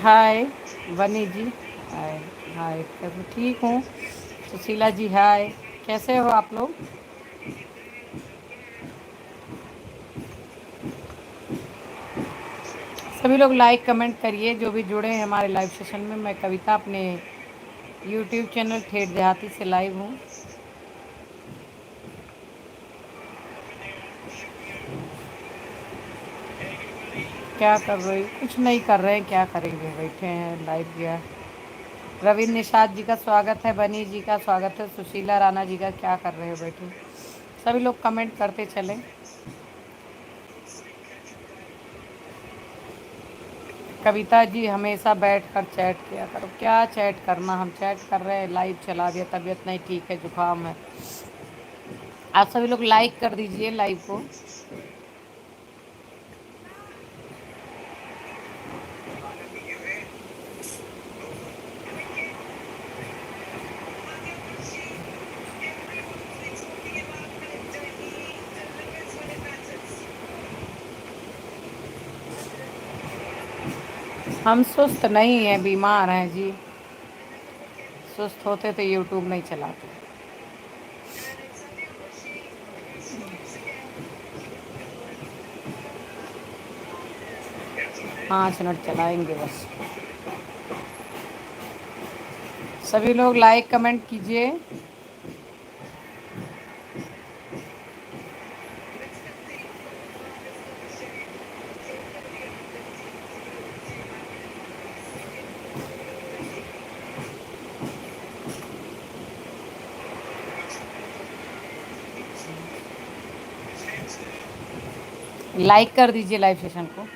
हाय बनी जी। हाय। हाय कैसे? ठीक हूँ। सुशीला जी हाय। कैसे हो आप लोग? सभी लोग लाइक कमेंट करिए जो भी जुड़े हैं हमारे लाइव सेशन में। मैं कविता अपने यूट्यूब चैनल ठेठ देहाती से लाइव हूँ। क्या कर रही? कुछ नहीं कर रहे हैं, क्या करेंगे, बैठे हैं लाइव गया। रविंद्र निषाद जी का स्वागत है, बनी जी का स्वागत है, सुशीला राणा जी का। क्या कर रहे हो बैठे? सभी लोग कमेंट करते चलें। कविता जी हमेशा बैठ कर चैट किया करो। क्या चैट करना, हम चैट कर रहे हैं, लाइव चला दिया। तबीयत नहीं ठीक है, जुकाम है। आप सभी लोग लाइक कर दीजिए लाइव को। हम सुस्त नहीं हैं, बीमार हैं जी। सुस्त होते तो यूट्यूब नहीं चलाते। 5 मिनट चलाएंगे बस। सभी लोग लाइक कमेंट कीजिए। लाइक कर दीजिए लाइव सेशन को।